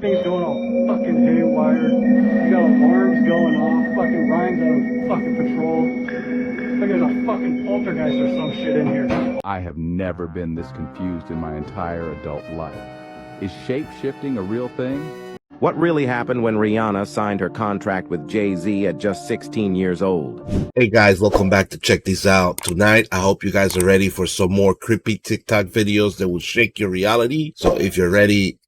Things going all fucking haywire. You got alarms going off. Fucking Ryan's out of fucking patrol. Like there's a fucking poltergeist or some shit in here. I have never been this confused in my entire adult life. Is shape-shifting a real thing? What really happened when Rihanna signed her contract with Jay-Z at just 16 years old? Hey guys, welcome back to Check This Out. Tonight, I hope you guys are ready for some more creepy TikTok videos that will shake your reality. So if you're ready,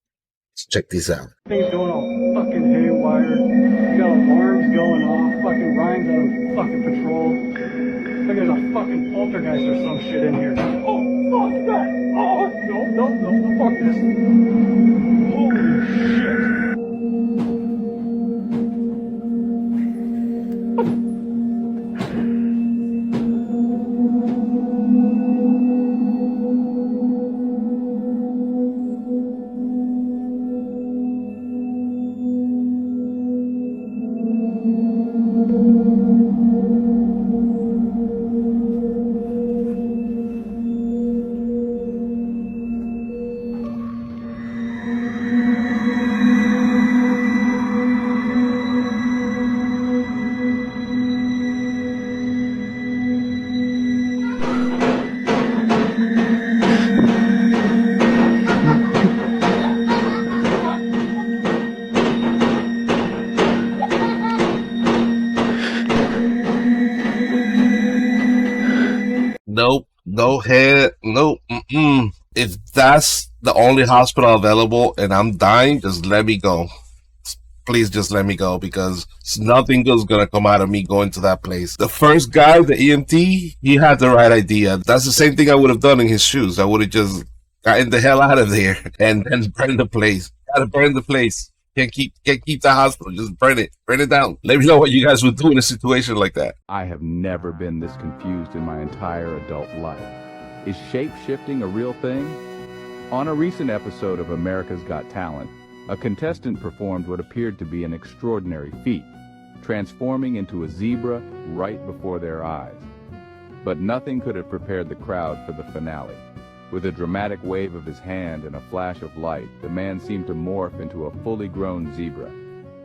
let's check this out. Things going all fucking haywire. You got alarms going off. Fucking Ryan's out of fucking patrol. Like there's a fucking poltergeist or some shit in here. Oh, fuck that! Oh, no, fuck this. Holy shit. Nope, no head, nope, If that's the only hospital available and I'm dying, just let me go. Please just let me go, because nothing good's gonna come out of me going to that place. The first guy, the EMT, he had the right idea. That's the same thing I would have done in his shoes. I would have just gotten the hell out of there and burned the place. Gotta burn the place. Can't keep the hospital. Just burn it down. Let me know what you guys would do in a situation like that. I have never been this confused in my entire adult life. Is shape-shifting a real thing? On a recent episode of America's Got Talent, a contestant performed what appeared to be an extraordinary feat, transforming into a zebra right before their eyes. But nothing could have prepared the crowd for the finale. With a dramatic wave of his hand and a flash of light, the man seemed to morph into a fully grown zebra.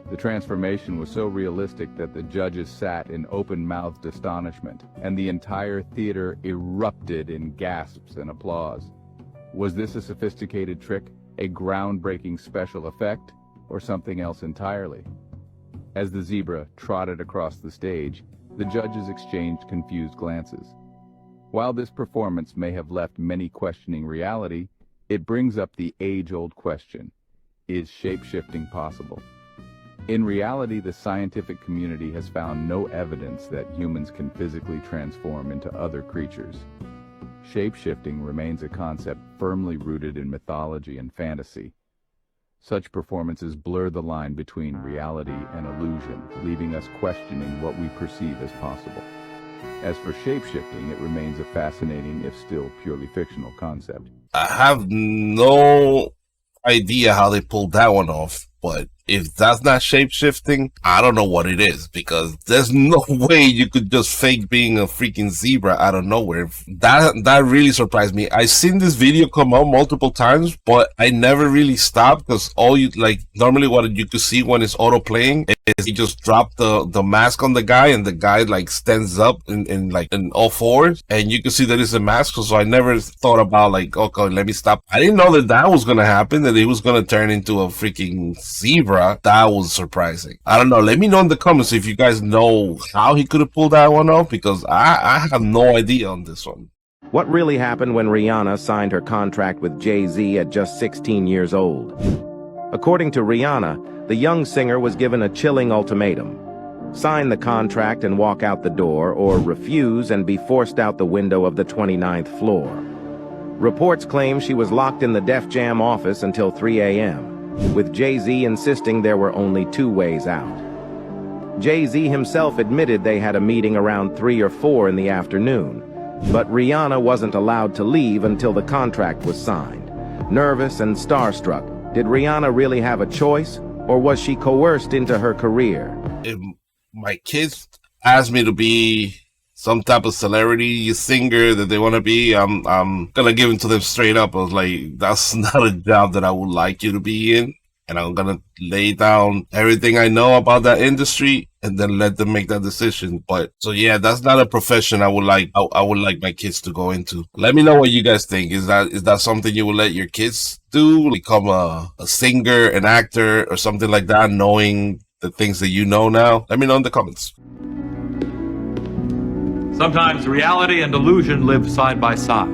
The transformation was so realistic that the judges sat in open-mouthed astonishment, and the entire theater erupted in gasps and applause. Was this a sophisticated trick, a groundbreaking special effect, or something else entirely? As the zebra trotted across the stage, the judges exchanged confused glances. While this performance may have left many questioning reality, it brings up the age-old question: is shape-shifting possible? In reality, the scientific community has found no evidence that humans can physically transform into other creatures. Shape-shifting remains a concept firmly rooted in mythology and fantasy. Such performances blur the line between reality and illusion, leaving us questioning what we perceive as possible. As for shape-shifting, it remains a fascinating, if still purely fictional, concept. I have no idea how they pulled that one off, but if that's not shape-shifting, I don't know what it is, because there's no way you could just fake being a freaking zebra out of nowhere. That really surprised me. I've seen this video come out multiple times, but I never really stopped, because normally what you could see when it's auto playing is you just drop the mask on the guy, and the guy like stands up in all fours, and you can see that it's a mask. So I never thought about like, okay, let me stop. I didn't know that was gonna happen, that he was gonna turn into a freaking zebra. That was surprising. I don't know. Let me know in the comments if you guys know how he could have pulled that one off, because I have no idea on this one. What really happened when Rihanna signed her contract with Jay-Z at just 16 years old? According to Rihanna, the young singer was given a chilling ultimatum: sign the contract and walk out the door, or refuse and be forced out the window of the 29th floor. Reports claim she was locked in the Def Jam office until 3 a.m., with Jay-Z insisting there were only two ways out. Jay-Z himself admitted they had a meeting around 3 or 4 in the afternoon, but Rihanna wasn't allowed to leave until the contract was signed. Nervous and starstruck, did Rihanna really have a choice, or was she coerced into her career? If my kids asked me to be some type of celebrity singer that they want to be, I'm gonna give it to them straight up. I was like, that's not a job that I would like you to be in. and I'm gonna lay down everything I know about that industry and then let them make that decision. But so yeah, that's not a profession I would like my kids to go into. Let me know what you guys think. Is that something you would let your kids do? Become a singer, an actor, or something like that, knowing the things that you know now? Let me know in the comments. Sometimes reality and illusion live side by side.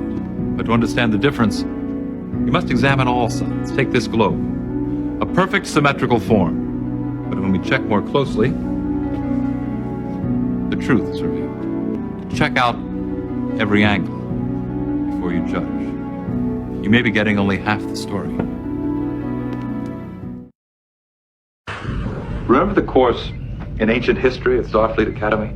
But to understand the difference, you must examine all sides. Take this globe, a perfect symmetrical form. But when we check more closely, the truth is revealed. Check out every angle before you judge. You may be getting only half the story. Remember the course in ancient history at Starfleet Academy?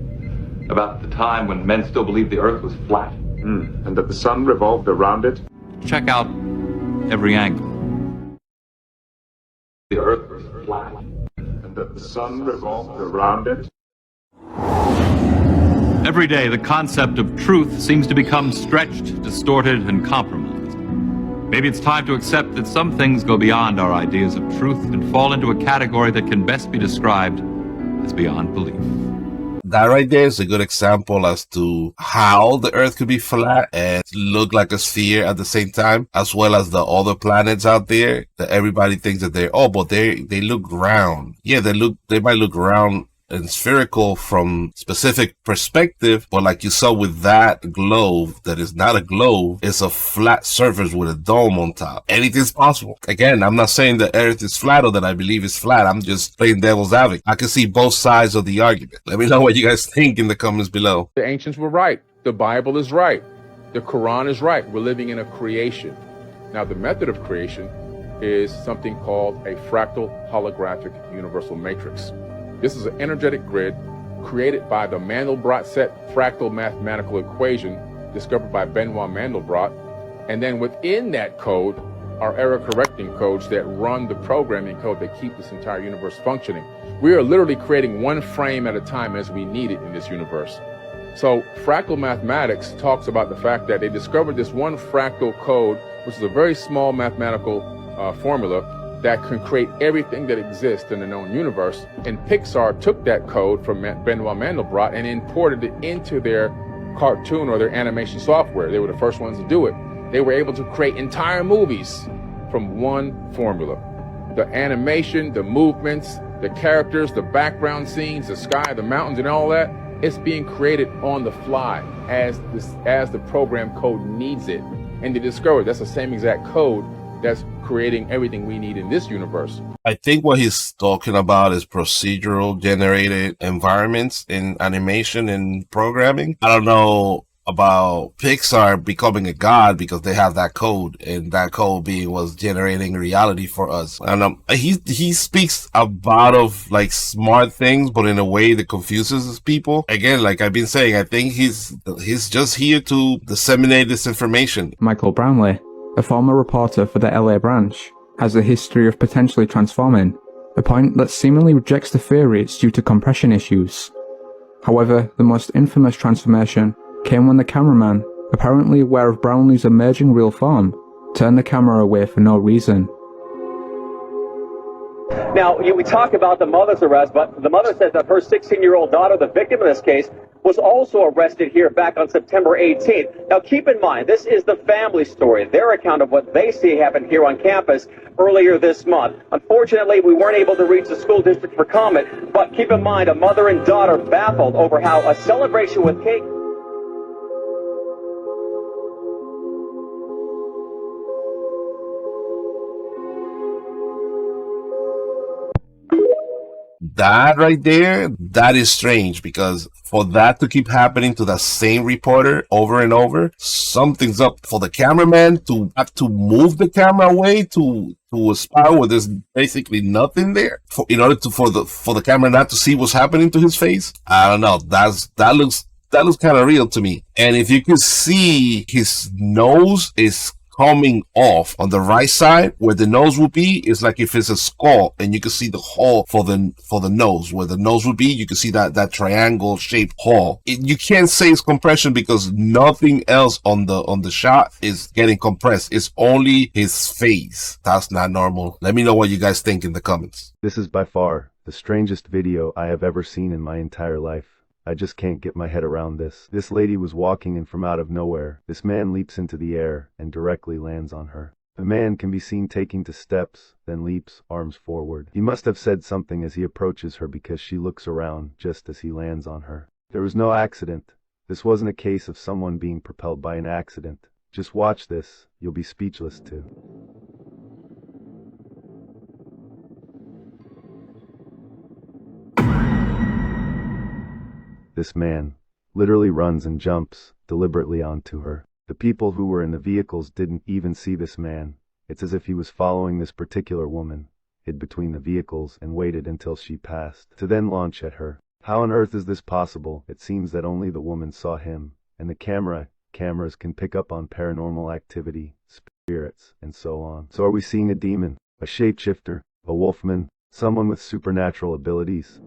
About the time when men still believed the Earth was flat? And that the sun revolved around it? Check out every angle. The Earth was flat. And that the sun revolved around it? Every day, the concept of truth seems to become stretched, distorted, and compromised. Maybe it's time to accept that some things go beyond our ideas of truth and fall into a category that can best be described as beyond belief. That right there is a good example as to how the Earth could be flat and look like a sphere at the same time, as well as the other planets out there that everybody thinks that but they look round. Yeah, they might look round and spherical from specific perspective, but like you saw with that globe, that is not a globe, it's a flat surface with a dome on top. Anything's possible. Again, I'm not saying the Earth is flat or that I believe it's flat. I'm just playing devil's advocate. I can see both sides of the argument. Let me know what you guys think in the comments below. The ancients were right. The Bible is right. The Quran is right. We're living in a creation. Now, the method of creation is something called a fractal holographic universal matrix. This is an energetic grid created by the Mandelbrot-set fractal mathematical equation discovered by Benoit Mandelbrot. And then within that code are error-correcting codes that run the programming code that keep this entire universe functioning. We are literally creating one frame at a time as we need it in this universe. So fractal mathematics talks about the fact that they discovered this one fractal code, which is a very small mathematical formula that can create everything that exists in the known universe. And Pixar took that code from Benoit Mandelbrot and imported it into their cartoon or their animation software. They were the first ones to do it. They were able to create entire movies from one formula. The animation, the movements, the characters, the background scenes, the sky, the mountains, and all that, it's being created on the fly as the program code needs it. And they discovered that's the same exact code that's creating everything we need in this universe. I think what he's talking about is procedural generated environments in animation and programming. I don't know about Pixar becoming a god because they have that code, and that code being was generating reality for us. And he speaks about of like smart things, but in a way that confuses people. Again, like I've been saying, I think he's just here to disseminate this information. Michael Brownlee, a former reporter for the LA branch, has a history of potentially transforming, a point that seemingly rejects the theory it's due to compression issues. However, the most infamous transformation came when the cameraman, apparently aware of Brownlee's emerging real form, turned the camera away for no reason. Now, we talk about the mother's arrest, but the mother says that her 16-year-old daughter, the victim in this case, was also arrested here back on September 18th. Now, keep in mind, this is the family story, their account of what they see happen here on campus earlier this month. Unfortunately, we weren't able to reach the school district for comment, but keep in mind, a mother and daughter baffled over how a celebration with cake. That right there, that is strange, because for that to keep happening to the same reporter over and over, something's up. For the cameraman to have to move the camera away to a spot where there's basically nothing there, in order to for the camera not to see what's happening to his face. I don't know. That looks kind of real to me. And if you can see, his nose is coming off on the right side where the nose would be is like if it's a skull, and you can see the hole for the nose. Where the nose would be, you can see that triangle shaped hole. You can't say it's compression because nothing else on the shot is getting compressed. It's only his face. That's not normal. Let me know what you guys think in the comments. This is by far the strangest video I have ever seen in my entire life. I just can't get my head around this. This lady was walking and from out of nowhere, this man leaps into the air and directly lands on her. The man can be seen taking 2 steps, then leaps, arms forward. He must have said something as he approaches her because she looks around just as he lands on her. There was no accident. This wasn't a case of someone being propelled by an accident. Just watch this, you'll be speechless too. This man literally runs and jumps deliberately onto her. The people who were in the vehicles didn't even see this man. It's as if he was following this particular woman, hid between the vehicles, and waited until she passed, to then launch at her. How on earth is this possible? It seems that only the woman saw him, and the cameras can pick up on paranormal activity, spirits, and so on. So are we seeing a demon, a shapeshifter, a wolfman, someone with supernatural abilities?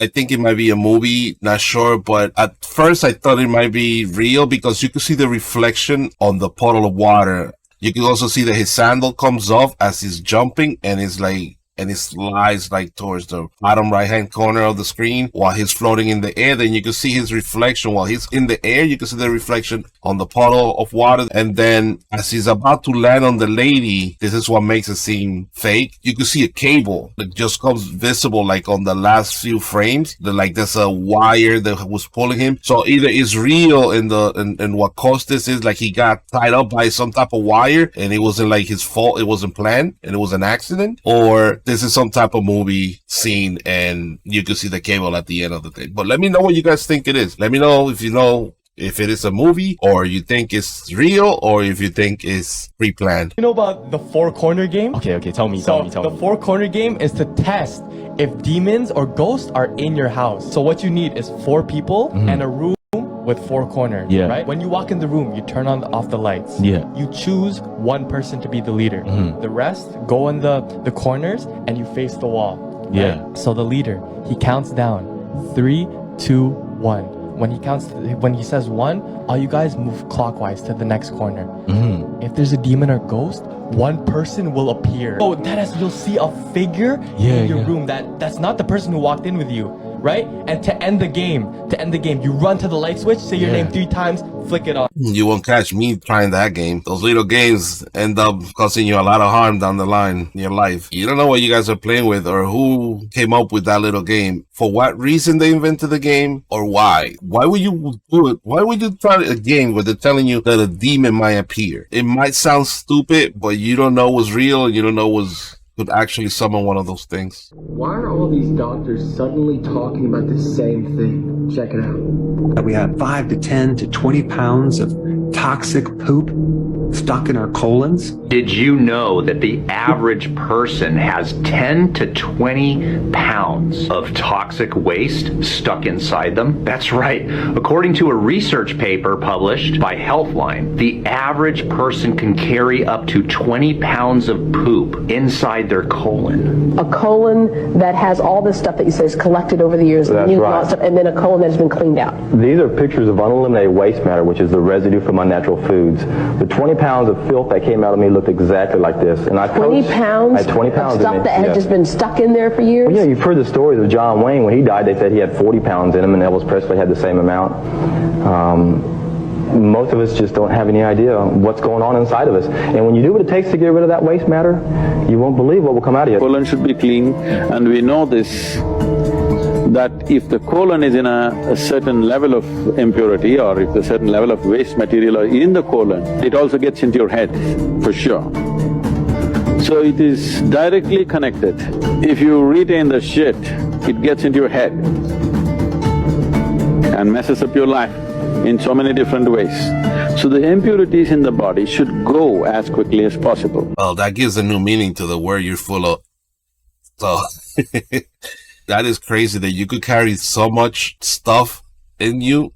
I think it might be a movie, not sure, but at first I thought it might be real because you could see the reflection on the puddle of water. You can also see that his sandal comes off as he's jumping, and it's like, and it slides like towards the bottom right hand corner of the screen while he's floating in the air. Then you can see his reflection while he's in the air. You can see the reflection on the puddle of water, and then as he's about to land on the lady, this is what makes it seem fake. You can see a cable that just comes visible like on the last few frames. Like there's a wire that was pulling him. So either it's real and what caused this is like he got tied up by some type of wire and it wasn't like his fault, it wasn't planned and it was an accident, or this is some type of movie scene and you can see the cable at the end of the thing. But let me know what you guys think it is. Let me know if you know if it is a movie, or you think it's real, or if you think it's pre-planned. You know about the 4-corner game? Okay, tell me. The 4-corner game is to test if demons or ghosts are in your house. So what you need is 4 people and a room with 4 corners, right? When you walk in the room, you turn off the lights. You choose one person to be the leader. The rest go in the corners and you face the wall. Right? So the leader, he counts down 3, 2, 1. When he says 1, all you guys move clockwise to the next corner. If there's a demon or ghost, one person will appear. Oh, that is, you'll see a figure in your room. That's not the person who walked in with you, right? And to end the game, you run to the light switch, say your name 3 times, flick it on. You won't catch me trying that game. Those little games end up causing you a lot of harm down the line in your life. You don't know what you guys are playing with or who came up with that little game. For what reason they invented the game or why? Why would you do it? Why would you try a game where they're telling you that a demon might appear? It might sound stupid, but you don't know what's real and you don't know what's could actually summon one of those things. Why are all these doctors suddenly talking about the same thing? Check it out. We have 5 to 10 to 20 pounds of toxic poop stuck in our colons. Did you know that the average person has 10 to 20 pounds of toxic waste stuck inside them? That's right. According to a research paper published by Healthline, the average person can carry up to 20 pounds of poop inside their colon. A colon that has all this stuff that you say is collected over the years, That's right. and then a colon that has been cleaned out. These are pictures of uneliminated waste matter, which is the residue from unnatural foods. The 20 pounds of filth that came out of me looked exactly like this. And I 20 pounds, I had 20 pounds of stuff in me. that had just been stuck in there for years? Well, yeah, you've heard the stories of John Wayne. When he died, they said he had 40 pounds in him, and Elvis Presley had the same amount. Most of us just don't have any idea what's going on inside of us. And when you do what it takes to get rid of that waste matter, you won't believe what will come out of you. Colon should be clean, and we know this, that if the colon is in a certain level of impurity, or if the certain level of waste material are in the colon, it also gets into your head, for sure. So it is directly connected. If you retain the shit, it gets into your head and messes up your life in so many different ways. So the impurities in the body should go as quickly as possible. Well, that gives a new meaning to the word you're full of. So, that is crazy that you could carry so much stuff in you,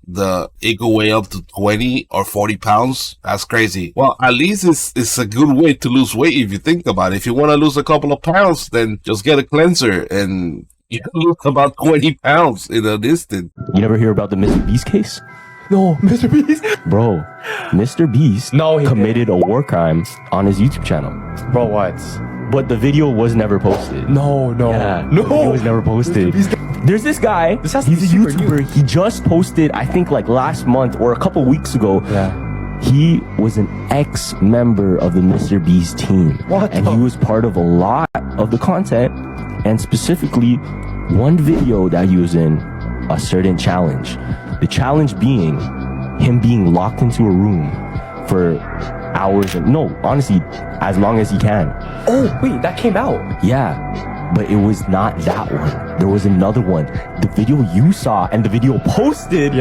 it could weigh up to 20 or 40 pounds. That's crazy. Well, at least it's a good way to lose weight if you think about it. If you want to lose a couple of pounds, then just get a cleanser and you lose about 20 pounds in an instant. You never hear about the MrBeast case? No, MrBeast? Bro, MrBeast committed a war crime on his YouTube channel. Bro, what? But the video was never posted. No. Yeah, the video was never posted. There's this guy, he's a YouTuber, he just posted, I think like last month or a couple weeks ago. Yeah. He was an ex-member of the MrBeast team. And he was part of a lot of the content, and specifically one video that he was in, a certain challenge. The challenge being him being locked into a room for hours, and no, honestly, as long as he can. Oh, wait, that came out? Yeah, but it was not that one. There was another one. The video you saw and the video posted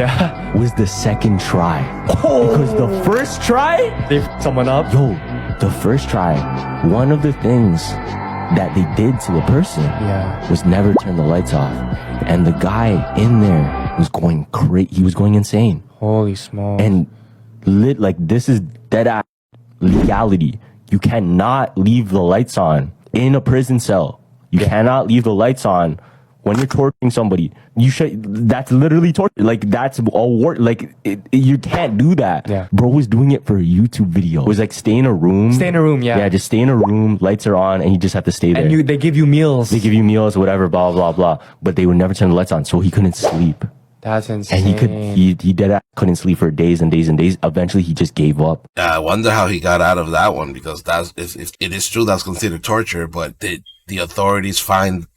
was the second try. Oh. Because the first try, they f***ed someone up? Yo, the first try, one of the things that they did to the person was never turn the lights off. And the guy in there was going crazy. He was going insane. Holy smokes. And this is dead ass legality. You cannot leave the lights on in a prison cell. You cannot leave the lights on when you're torturing somebody. That's literally torture. Like, that's all war. Like, you can't do that. Yeah. Bro was doing it for a YouTube video. It was like, stay in a room. Stay in a room, yeah. Yeah, just stay in a room, lights are on, and you just have to stay there. And they give you meals. They give you meals, whatever, blah, blah, blah. But they would never turn the lights on, so he couldn't sleep. That's insane. And he couldn't sleep for days and days and days. Eventually, he just gave up. I wonder how he got out of that one, because if it is true, that's considered torture. But did the authorities find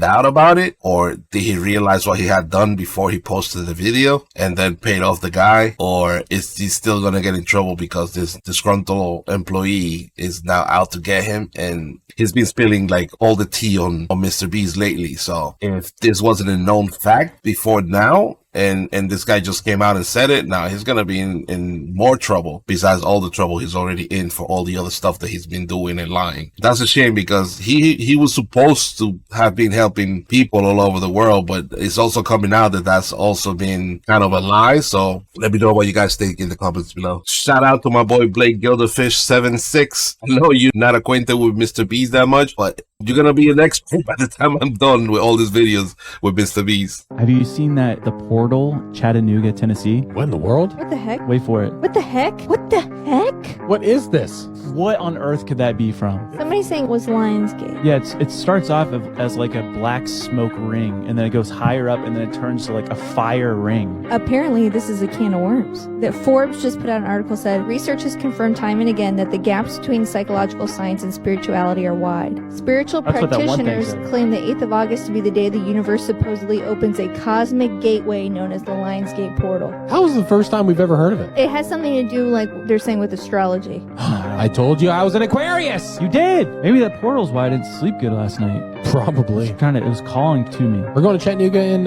out about it, or did he realize what he had done before he posted the video and then paid off the guy, or is he still gonna get in trouble because this disgruntled employee is now out to get him? And he's been spilling like all the tea on MrBeast lately. So if this wasn't a known fact before now, and this guy just came out and said it, now he's gonna be in more trouble, besides all the trouble he's already in for all the other stuff that he's been doing and lying. That's a shame, because he was supposed to have been helping people all over the world, but it's also coming out that that's also been kind of a lie. So let me know what you guys think in the comments below. Shout out to my boy Blake Gilderfish76. I know you're not acquainted with MrBeast that much, but you're gonna be an expert by the time I'm done with all these videos with MrBeast. Have you seen that the Portal, Chattanooga, Tennessee? What in the world? What the heck? Wait for it. What the heck? What the heck? What is this? What on earth could that be from? Somebody's saying it was Lionsgate. Yeah, it starts off as like a black smoke ring, and then it goes higher up, and then it turns to like a fire ring. Apparently, this is a can of worms. That Forbes just put out an article said, research has confirmed time and again that the gaps between psychological science and spirituality are wide. Spiritual practitioners claim the 8th of August to be the day the universe supposedly opens a cosmic gateway known as the Lionsgate portal. How is the first time we've ever heard of it? It has something to do, like they're saying, with astrology. I told you I was an Aquarius. You did. Maybe that portal's why I didn't sleep good last night. Probably. It was calling to me. We're going to Chattanooga in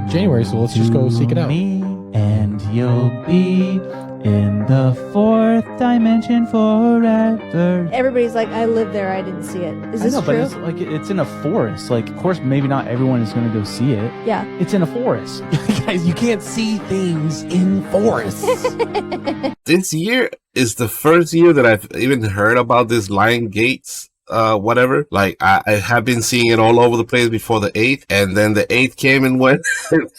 January, so let's just go seek it out. Me and you'll be In the fourth dimension forever. Everybody's like, I live there, I didn't see it. Is this I know, true? but it's like it's in a forest. Like, of course, maybe not everyone is going to go see it. Yeah. It's in a forest. Guys, you can't see things in forests. This year is the first year that I've even heard about this Lion Gates whatever. Like I have been seeing it all over the place before the 8th, and then the 8th came and went.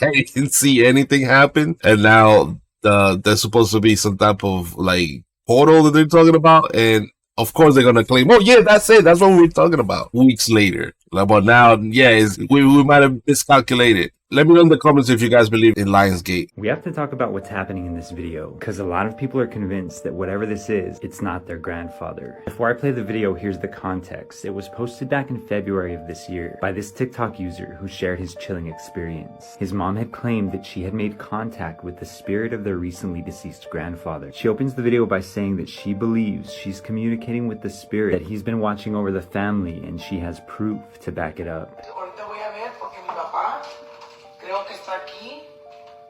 I didn't see anything happen, and now there's supposed to be some type of like portal that they're talking about, and of course they're gonna claim, oh yeah, that's it, that's what we're talking about. Weeks later, like, but now, yeah, we might have miscalculated. Let me know in the comments if you guys believe in Lionsgate. We have to talk about what's happening in this video, because a lot of people are convinced that whatever this is, it's not their grandfather. Before I play the video, here's the context. It was posted back in February of this year by this TikTok user who shared his chilling experience. His mom had claimed that she had made contact with the spirit of their recently deceased grandfather. She opens the video by saying that she believes she's communicating with the spirit, that he's been watching over the family, and she has proof to back it up. Creo que está aquí,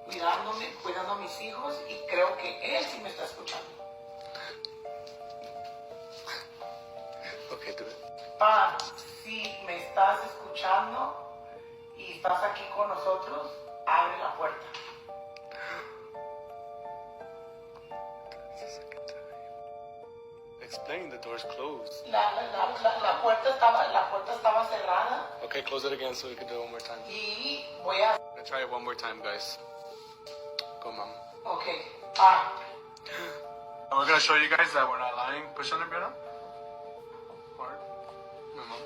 cuidándome, cuidando a mis hijos, y creo que él sí me está escuchando. Okay, do it. Pa, si me estás escuchando y estás aquí con nosotros, abre la puerta. Explain, the door's closed. La puerta estaba cerrada. Okay, close it again so we can do it one more time. Y voy a... I'm gonna try it one more time, guys. Go, Mom. Okay. Ah. And we're gonna show you guys that we're not lying. Push on it, Brianna. Hard. No, Mom.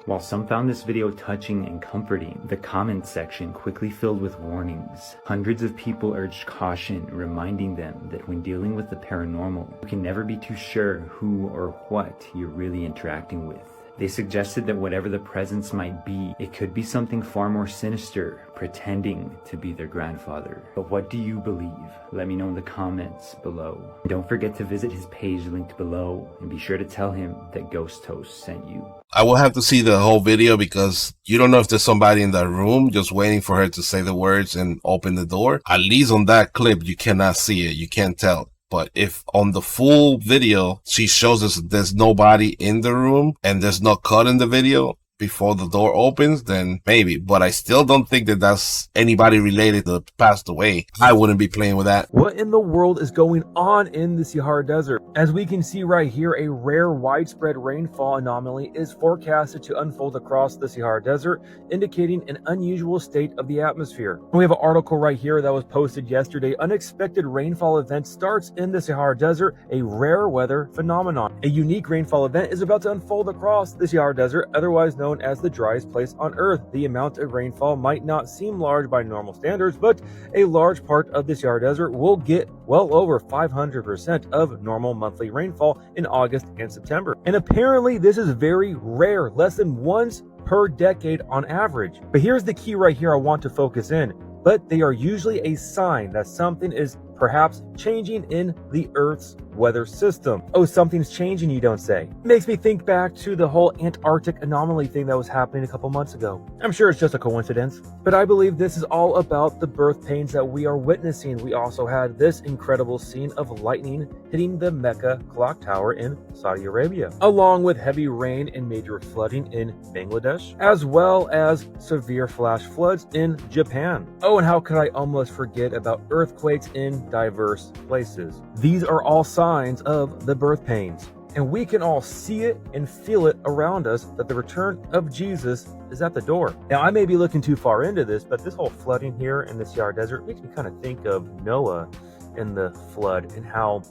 While some found this video touching and comforting, the comments section quickly filled with warnings. Hundreds of people urged caution, reminding them that when dealing with the paranormal, you can never be too sure who or what you're really interacting with. They suggested that whatever the presence might be, it could be something far more sinister, pretending to be their grandfather. But what do you believe? Let me know in the comments below. Don't forget to visit his page linked below, and be sure to tell him that Ghost Toast sent you. I will have to see the whole video because you don't know if there's somebody in that room just waiting for her to say the words and open the door. At least on that clip, you cannot see it. You can't tell. But if on the full video, she shows us there's nobody in the room and there's no cut in the video before the door opens, then maybe. But I still don't think that that's anybody related that passed away. I wouldn't be playing with that. What in the world is going on in the Sahara Desert? As we can see right here, a rare widespread rainfall anomaly is forecasted to unfold across the Sahara Desert, indicating an unusual state of the atmosphere. We have an article right here that was posted yesterday. Unexpected rainfall event starts in the Sahara Desert, a rare weather phenomenon. A unique rainfall event is about to unfold across the Sahara Desert, otherwise known as the driest place on Earth. The amount of rainfall might not seem large by normal standards, but a large part of the Sahara Desert will get well over 500% of normal monthly rainfall in August and September. And apparently this is very rare, less than once per decade on average. But here's the key right here I want to focus in. But they are usually a sign that something is perhaps changing in the Earth's weather system. Oh, something's changing, you don't say. It makes me think back to the whole Antarctic anomaly thing that was happening a couple months ago. I'm sure it's just a coincidence, but I believe this is all about the birth pains that we are witnessing. We also had this incredible scene of lightning hitting the Mecca clock tower in Saudi Arabia, along with heavy rain and major flooding in Bangladesh, as well as severe flash floods in Japan. Oh, and how could I almost forget about earthquakes in diverse places? These are all signs of the birth pains, and we can all see it and feel it around us that the return of Jesus is at the door. Now, I may be looking too far into this, but this whole flooding here in the Sahara Desert makes me kind of think of Noah and the flood, and how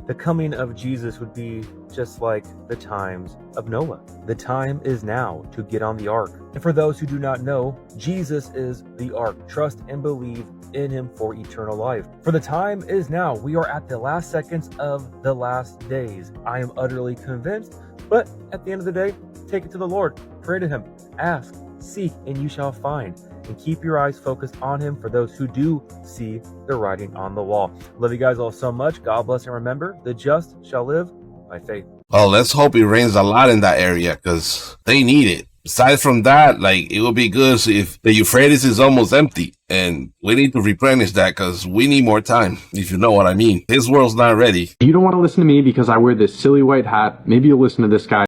the coming of Jesus would be just like the times of Noah. The time is now to get on the ark. And for those who do not know, Jesus is the ark. Trust and believe in him for eternal life. For the time is now. We are at the last seconds of the last days. I am utterly convinced, but at the end of the day, take it to the Lord. Pray to him. Ask, seek, and you shall find. And keep your eyes focused on him for those who do see the writing on the wall. Love you guys all so much. God bless, and remember, the just shall live by faith. Well, let's hope it rains a lot in that area because they need it. Aside from that, like, it would be good if the Euphrates is almost empty and we need to replenish that because we need more time, if you know what I mean. This world's not ready. You don't want to listen to me because I wear this silly white hat. Maybe you'll listen to this guy.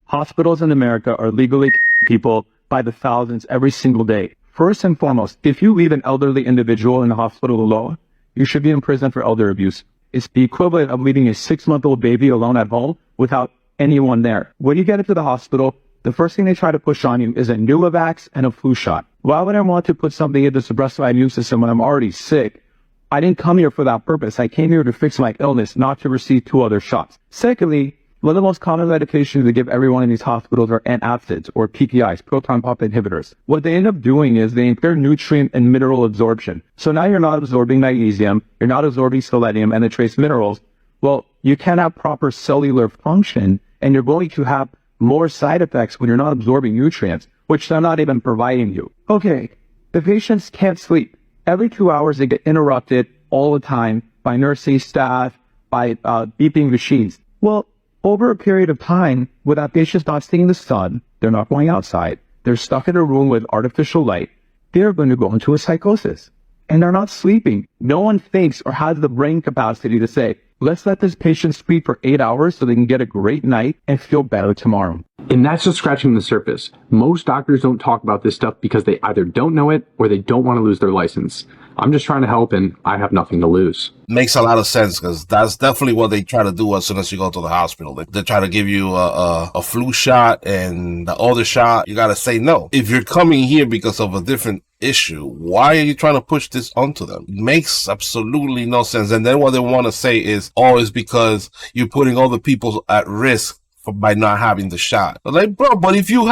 Hospitals in America are legally people by the thousands every single day. First and foremost, if you leave an elderly individual in the hospital alone, you should be in prison for elder abuse. It's the equivalent of leaving a 6-month-old baby alone at home without anyone there. When you get into the hospital, the first thing they try to push on you is a Pneumovax and a flu shot. Why would I want to put something in to suppress my immune system when I'm already sick? I didn't come here for that purpose. I came here to fix my illness, not to receive 2 other shots. Secondly, one of the most common medications they give everyone in these hospitals are antacids, or PPIs, proton pump inhibitors. What they end up doing is they impair nutrient and mineral absorption. So now you're not absorbing magnesium, you're not absorbing selenium and the trace minerals. Well, you can't have proper cellular function, and you're going to have more side effects when you're not absorbing nutrients, which they're not even providing you. Okay, the patients can't sleep. Every 2 hours they get interrupted all the time by nursing staff, by beeping machines. Well, over a period of time, without patients not seeing the sun, they're not going outside, they're stuck in a room with artificial light, they're going to go into a psychosis. And they're not sleeping. No one thinks or has the brain capacity to say, let's let this patient sleep for 8 hours so they can get a great night and feel better tomorrow. And that's just scratching the surface. Most doctors don't talk about this stuff because they either don't know it or they don't want to lose their license. I'm just trying to help and I have nothing to lose. Makes a lot of sense because that's definitely what they try to do as soon as you go to the hospital. They try to give you a flu shot, and the other shot, you got to say no. If you're coming here because of a different issue, why are you trying to push this onto them? It makes absolutely no sense. And then what they want to say is, oh, it's because you're putting all the people at risk by not having the shot. I'm like, bro, but if you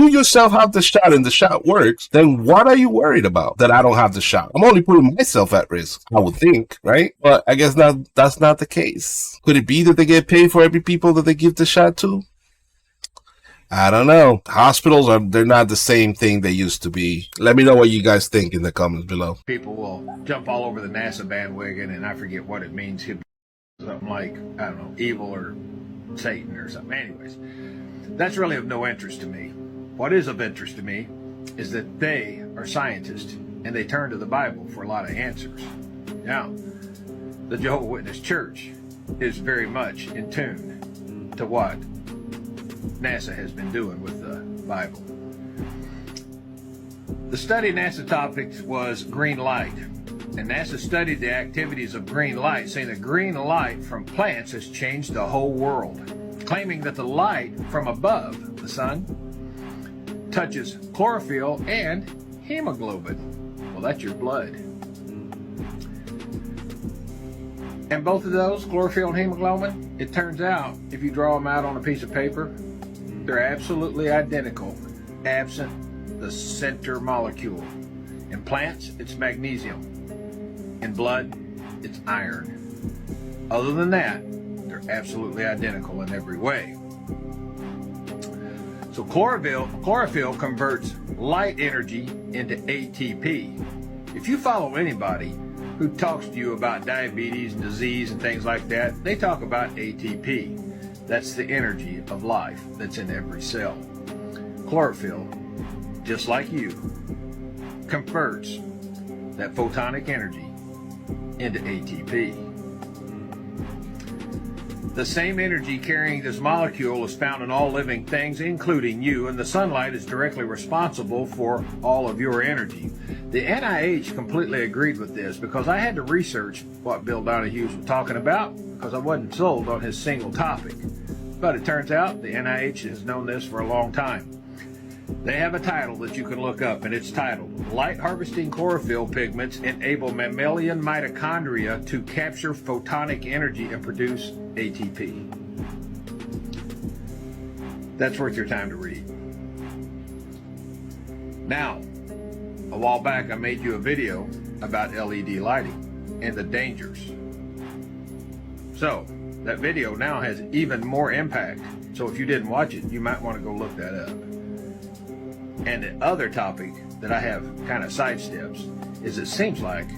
yourself have the shot and the shot works, then what are you worried about that I don't have the shot? I'm only putting myself at risk, I would think, right? But I guess that's not the case. Could it be that they get paid for every people that they give the shot to? I don't know. Hospitals they're not the same thing they used to be. Let me know what you guys think in the comments below. People will jump all over the NASA bandwagon, and I forget what it means. Something like, I don't know, evil or Satan or something. Anyways, that's really of no interest to me. What is of interest to me is that they are scientists and they turn to the Bible for a lot of answers. Now, the Jehovah's Witness Church is very much in tune to what NASA has been doing with the Bible. The study NASA topic was green light. And NASA studied the activities of green light, saying that green light from plants has changed the whole world, claiming that the light from above, the sun, touches chlorophyll and hemoglobin. Well, that's your blood. And both of those, chlorophyll and hemoglobin, it turns out, if you draw them out on a piece of paper, they're absolutely identical, absent the center molecule. In plants, it's magnesium. In blood, it's iron. Other than that, they're absolutely identical in every way. So chlorophyll converts light energy into ATP. If you follow anybody who talks to you about diabetes and disease and things like that, they talk about ATP. That's the energy of life that's in every cell. Chlorophyll, just like you, converts that photonic energy into ATP. The same energy carrying this molecule is found in all living things, including you, and the sunlight is directly responsible for all of your energy. The NIH completely agreed with this because I had to research what Bill Donahue was talking about because I wasn't sold on his single topic. But it turns out the NIH has known this for a long time. They have a title that you can look up, and it's titled, Light Harvesting Chlorophyll Pigments Enable Mammalian Mitochondria to Capture Photonic Energy and Produce ATP. That's worth your time to read. Now, a while back I made you a video about LED lighting and the dangers. So, that video now has even more impact. So if you didn't watch it, you might want to go look that up. And the other topic that I have kind of sidesteps is it seems like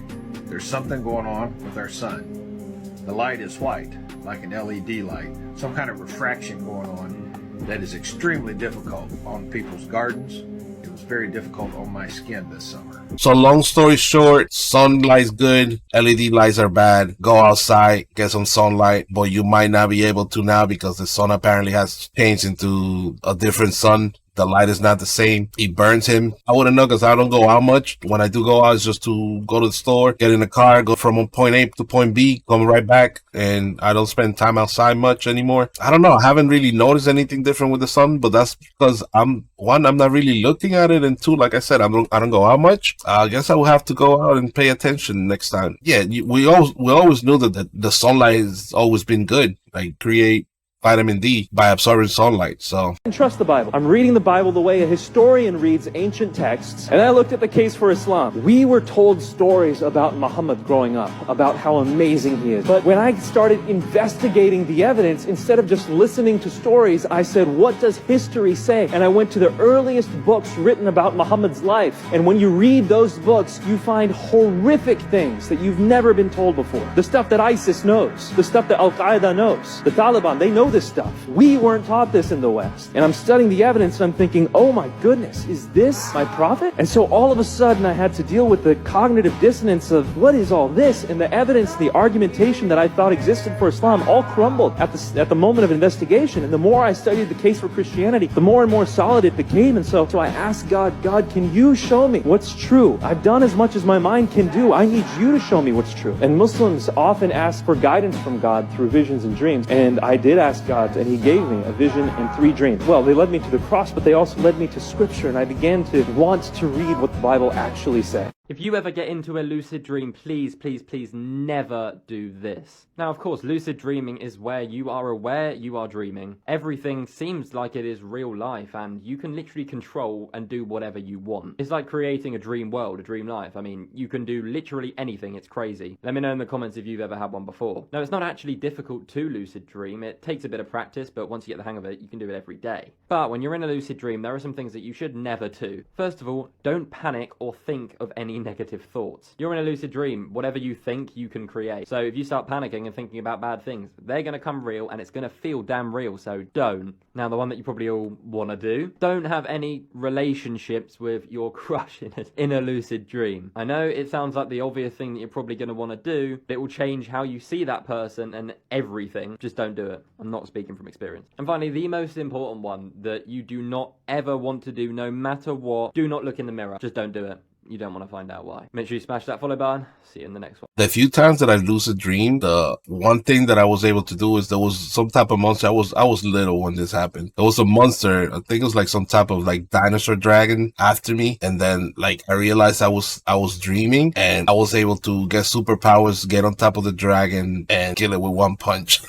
there's something going on with our sun. The light is white, like an LED light, some kind of refraction going on. that is extremely difficult on people's gardens. It was very difficult on my skin this summer. So long story short, sunlight's good, LED lights are bad. Go outside, get some sunlight, but you might not be able to now because the sun apparently has changed into a different sun. The light is not the same. It burns him. I wouldn't know because I don't go out much. When I do go out, it's just to go to the store, get in the car, go from point A to point B, come right back. And I don't spend time outside much anymore. I don't know. I haven't really noticed anything different with the sun, but that's because I'm not really looking at it. And two, like I said, I don't go out much. I guess I will have to go out and pay attention next time. Yeah, we always knew that the sunlight has always been good. Like create vitamin D by absorbing sunlight. So I trust the Bible. I'm reading the Bible the way a historian reads ancient texts, and I looked at the case for Islam. We were told stories about Muhammad growing up, about how amazing he is. But when I started investigating the evidence, instead of just listening to stories, I said, what does history say? And I went to the earliest books written about Muhammad's life. And when you read those books, you find horrific things that you've never been told before. The stuff that ISIS knows, the stuff that Al-Qaeda knows, the Taliban, they know this stuff. We weren't taught this in the West. And I'm studying the evidence and I'm thinking, oh my goodness, is this my prophet? And so all of a sudden I had to deal with the cognitive dissonance of what is all this? And the evidence, the argumentation that I thought existed for Islam all crumbled at the moment of investigation. And the more I studied the case for Christianity, the more and more solid it became. And so I asked God, can you show me what's true? I've done as much as my mind can do. I need you to show me what's true. And Muslims often ask for guidance from God through visions and dreams. And I did ask God, and he gave me a vision and 3 dreams. Well, they led me to the cross, but they also led me to scripture, and I began to want to read what the Bible actually said. If you ever get into a lucid dream, please, please, please never do this. Now, of course, lucid dreaming is where you are aware you are dreaming. Everything seems like it is real life, and you can literally control and do whatever you want. It's like creating a dream world, a dream life. I mean, you can do literally anything. It's crazy. Let me know in the comments if you've ever had one before. Now, it's not actually difficult to lucid dream. It takes a bit of practice, but once you get the hang of it, you can do it every day. But when you're in a lucid dream, there are some things that you should never do. First of all, don't panic or think of any negative thoughts. You're in a lucid dream. Whatever you think, you can create. So if you start panicking and thinking about bad things, they're going to come real and it's going to feel damn real, so don't. Now, the one that you probably all want to do, don't have any relationships with your crush in a lucid dream. I know it sounds like the obvious thing that you're probably going to want to do, but it will change how you see that person and everything. Just don't do it. I'm not speaking from experience. And finally, the most important one that you do not ever want to do, no matter what, do not look in the mirror. Just don't do it. You don't want to find out why. Make sure you smash that follow button. See you in the next one. The few times that I lucid dreamed, the one thing that I was able to do is there was some type of monster. I was little when this happened. There was a monster. I think it was like some type of like dinosaur dragon after me. And then like I realized I was dreaming and I was able to get superpowers, get on top of the dragon and kill it with one punch.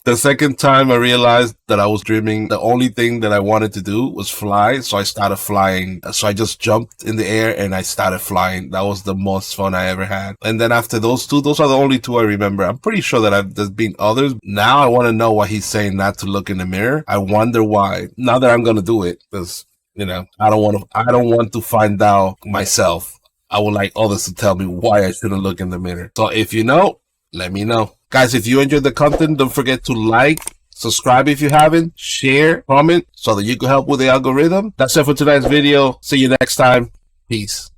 The second time I realized that I was dreaming, the only thing that I wanted to do was fly. So I started flying. So I just jumped in the air and I started flying. That was the most fun I ever had. And then after those two, those are the only 2 I remember. I'm pretty sure that there's been others. Now I want to know why he's saying not to look in the mirror. I wonder why. Now that I'm going to do it, because, you know, I don't want to find out myself. I would like others to tell me why I shouldn't look in the mirror. So if you know, let me know. Guys, if you enjoyed the content, don't forget to like, subscribe if you haven't, share, comment, so that you can help with the algorithm. That's it for tonight's video. See you next time. Peace.